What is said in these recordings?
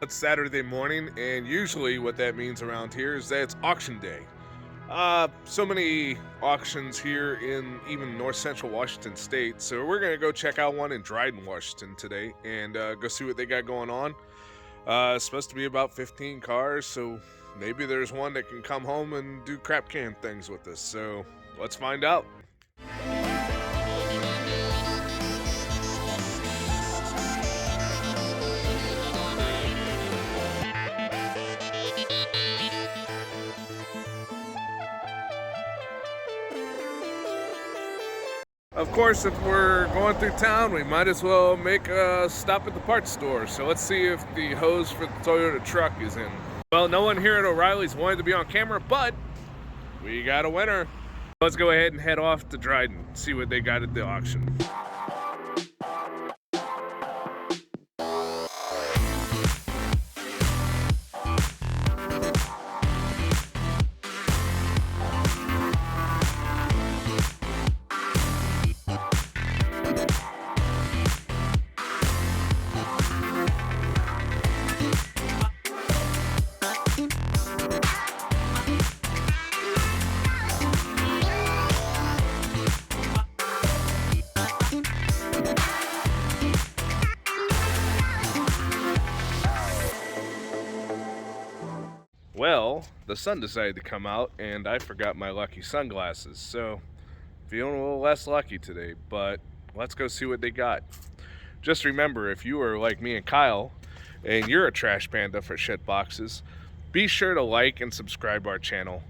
It's Saturday morning, and usually what that means around here is that it's auction day. So many auctions here in even north central Washington state, so we're gonna go check out one in Dryden, Washington today, and go see what they got going on. It's supposed to be about 15 cars, so maybe there's one that can come home and do crap can things with us, so let's find out. Of course, if we're going through town, we might as well make a stop at the parts store. So let's see if the hose for the Toyota truck is in. Well, no one here at O'Reilly's wanted to be on camera, but we got a winner. Let's go ahead and head off to Dryden, see what they got at the auction. Well, the sun decided to come out and I forgot my lucky sunglasses, so feeling a little less lucky today, but let's go see what they got. Just remember, if you are like me and Kyle and you're a trash panda for shit boxes, be sure to like and subscribe our channel.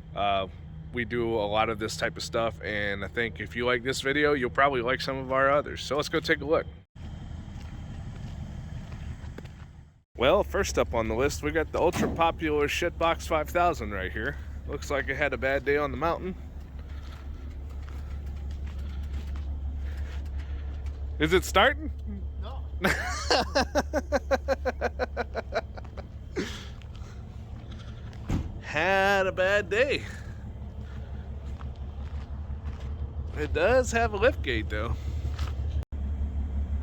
We do a lot of this type of stuff, and I think if you like this video, you'll probably like some of our others. So let's go take a look. Well, first up on the list, we got the ultra popular Shitbox 5000 right here. Looks like it had a bad day on the mountain. Is it starting? No. Had a bad day. It does have a liftgate though.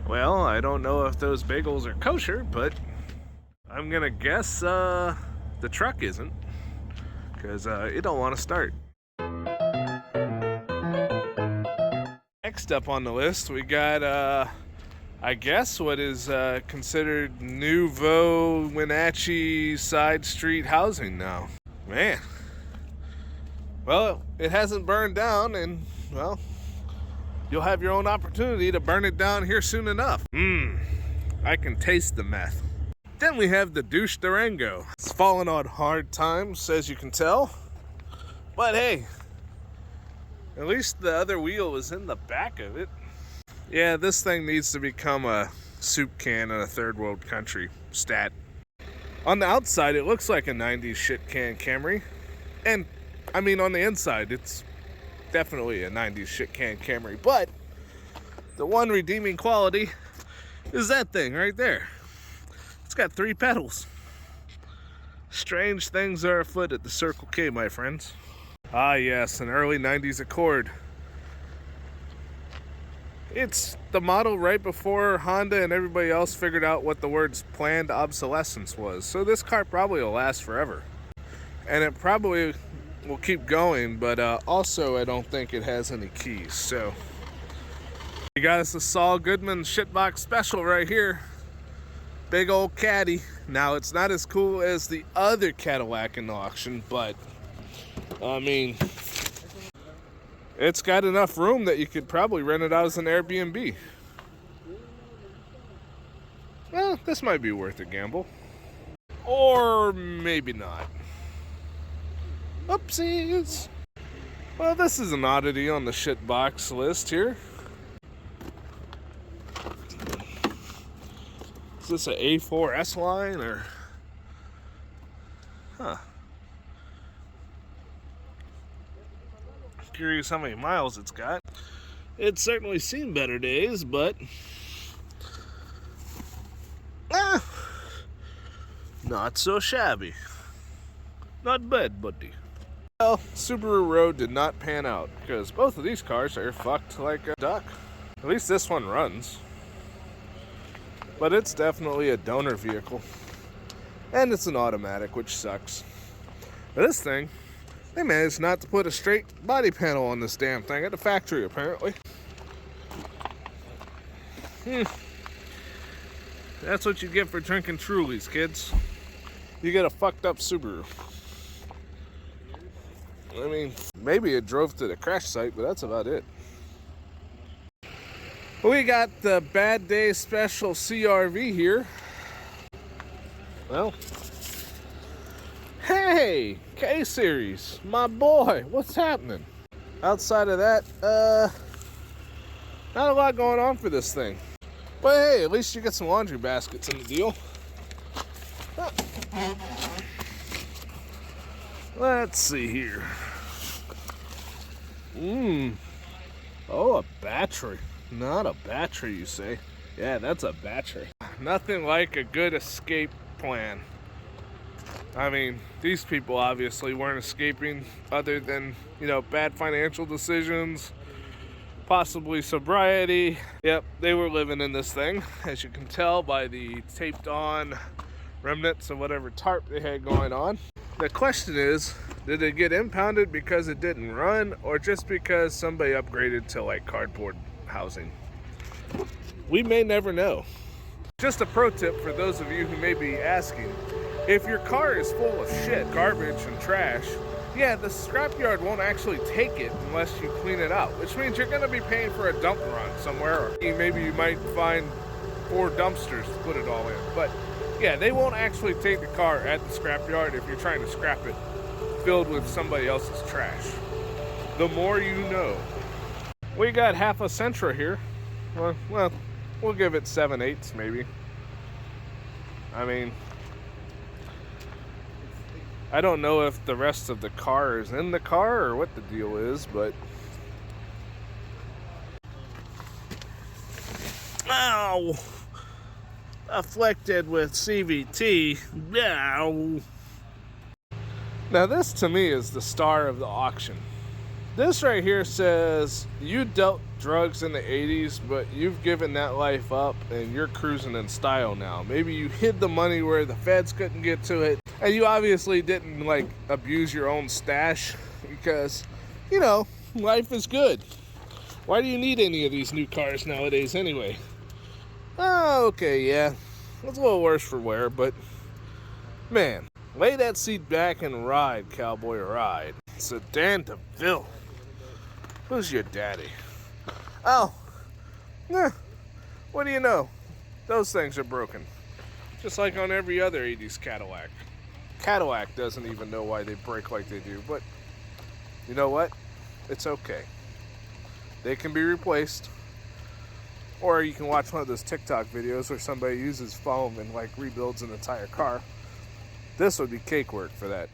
Well, I don't know if those bagels are kosher, but I'm gonna guess the truck isn't, because it don't want to start. Next up on the list, we got I guess what is considered nouveau Wenatchee side street housing now. Man. Well, it hasn't burned down, and well, you'll have your own opportunity to burn it down here soon enough. I can taste the meth. Then we have the Dodge Durango. It's fallen on hard times, as you can tell. But hey, at least the other wheel is in the back of it. Yeah, this thing needs to become a soup can in a third world country. Stat. On the outside, it looks like a 90s shit can Camry. And, I mean, on the inside, it's definitely a 90s shit can Camry. But the one redeeming quality is that thing right there. It's got 3 pedals. Strange things are afoot at the Circle K, my friends. Ah yes, an early 90s Accord. It's the model right before Honda and everybody else figured out what the words planned obsolescence was. So this car probably will last forever. And it probably will keep going, but also I don't think it has any keys. So you got us a Saul Goodman Shitbox Special right here. Big old caddy. Now, it's not as cool as the other Cadillac in the auction, but I mean, it's got enough room that you could probably rent it out as an Airbnb. Well, this might be worth a gamble. Or maybe not. Oopsies. Well, this is an oddity on the shitbox list here. Is this an A4 S line or? Huh. Curious how many miles it's got. It's certainly seen better days, but not so shabby. Not bad, buddy. Well, Subaru Road did not pan out because both of these cars are fucked like a duck. At least this one runs. But it's definitely a donor vehicle. And it's an automatic, which sucks. But this thing, they managed not to put a straight body panel on this damn thing at the factory, apparently. That's what you get for drinking Trulies, kids. You get a fucked up Subaru. I mean, maybe it drove to the crash site, but that's about it. We got the Bad Day Special CRV here. Well, hey, K-Series, my boy, what's happening? Outside of that, not a lot going on for this thing. But hey, at least you get some laundry baskets in the deal. Let's see here. Oh, a battery. Not a battery, you say? Yeah, that's a battery. Nothing like a good escape plan. I mean, these people obviously weren't escaping other than, you know, bad financial decisions, possibly sobriety. Yep, they were living in this thing, as you can tell by the taped on remnants of whatever tarp they had going on. The question is, did it get impounded because it didn't run, or just because somebody upgraded to like cardboard housing? We may never know. Just a pro tip for those of you who may be asking, if your car is full of shit, garbage and trash, yeah, the scrapyard won't actually take it unless you clean it out, which means you're going to be paying for a dump run somewhere, or maybe you might find 4 dumpsters to put it all in. But yeah, they won't actually take the car at the scrapyard if you're trying to scrap it filled with somebody else's trash. The more you know. We got half a Sentra here. Well, we'll give it 7/8 maybe. I mean, I don't know if the rest of the car is in the car or what the deal is, but ow! Afflicted with CVT. Ow! Now this to me is the star of the auction. This right here says you dealt drugs in the 80s, but you've given that life up and you're cruising in style now. Maybe you hid the money where the feds couldn't get to it, and you obviously didn't like abuse your own stash because, you know, life is good. Why do you need any of these new cars nowadays anyway? Oh, okay, yeah, it's a little worse for wear, but man, lay that seat back and ride, cowboy, ride. Sedan DeVille. Who's your daddy? Oh, what do you know? Those things are broken. Just like on every other 80s Cadillac. Cadillac doesn't even know why they break like they do, but you know what? It's okay. They can be replaced. Or you can watch one of those TikTok videos where somebody uses foam and like rebuilds an entire car. This would be cake work for that.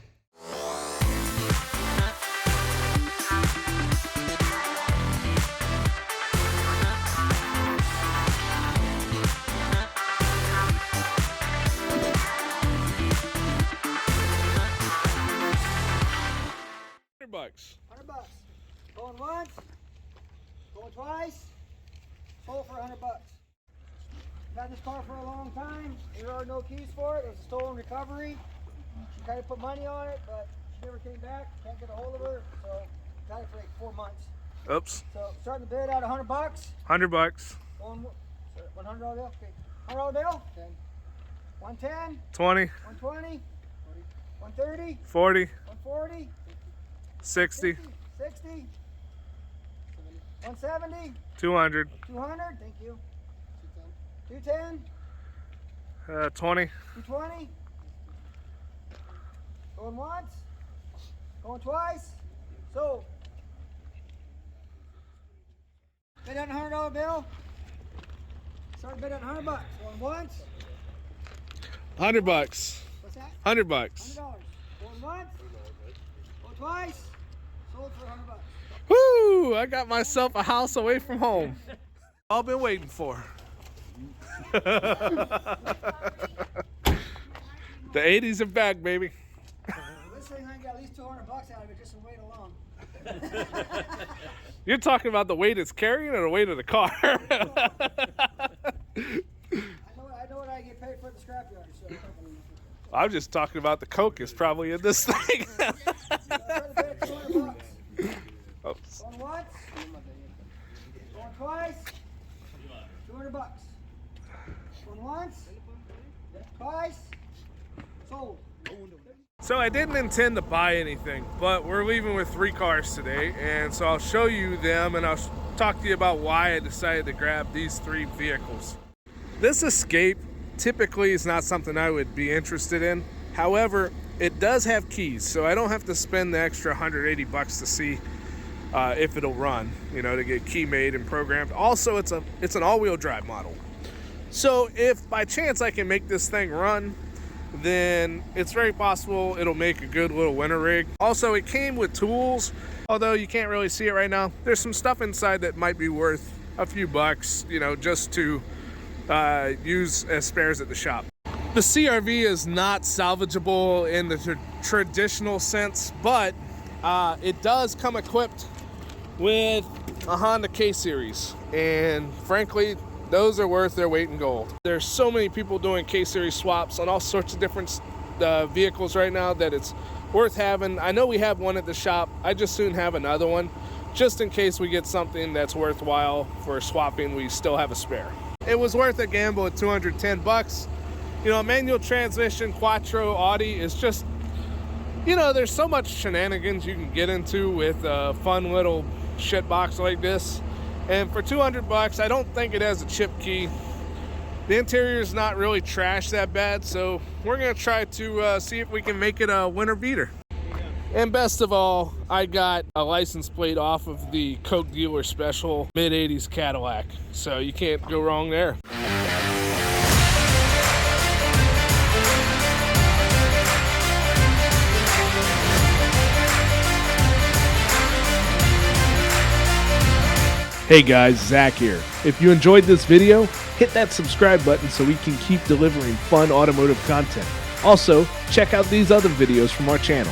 $100. Going once, going twice, sold for $100. I've had this car for a long time. There are no keys for it. It was a stolen recovery. She tried to put money on it, but she never came back. Can't get a hold of her, so got it for like 4 months. Oops. So starting the bid out $100. $100. Going $100 bill. Okay. $100 bill. 110. 20. 120. 130. 40. 140. 60. 60. 170. 200. 200. Thank you. 210. 20. 220. Going once. Going twice. So. Bid on $100 bill. Start bid on $100. Going once. $100. What's that? $100. $100. Going once. Going twice. Sold for $100. Woo! I got myself a house away from home. All been waiting for. The 80s are back, baby. This thing I got at least $200 out of it just from waiting alone. You're talking about the weight it's carrying or the weight of the car? I know what I get paid for at the scrapyard. So. I'm just talking about the Coke is probably in this thing. Oops. Going once, going twice, 200 bucks. Going once, twice, sold. So I didn't intend to buy anything, but we're leaving with 3 cars today, and so I'll show you them and I'll talk to you about why I decided to grab these 3 vehicles. This Escape typically is not something I would be interested in. However, it does have keys, so I don't have to spend the extra 180 bucks to see if it'll run, you know, to get key made and programmed. Also, it's an all-wheel drive model. So if by chance I can make this thing run, then it's very possible it'll make a good little winter rig. Also, it came with tools, although you can't really see it right now. There's some stuff inside that might be worth a few bucks, you know, just to use as spares at the shop. The CRV is not salvageable in the traditional sense, but it does come equipped with a Honda K-Series, and frankly, those are worth their weight in gold. There's so many people doing K-Series swaps on all sorts of different vehicles right now that it's worth having. I know we have one at the shop. I just soon have another one, just in case we get something that's worthwhile for swapping. We still have a spare. It was worth a gamble at 210 bucks. You know, a manual transmission Quattro Audi is just, you know, there's so much shenanigans you can get into with a fun little shit box like this. And for 200 bucks, I don't think it has a chip key. The interior is not really trashed that bad, so we're gonna try to see if we can make it a winter beater. And best of all, I got a license plate off of the Coke dealer special mid-80s Cadillac, so you can't go wrong there. Hey guys, Zack here. If you enjoyed this video, hit that subscribe button so we can keep delivering fun automotive content. Also, check out these other videos from our channel.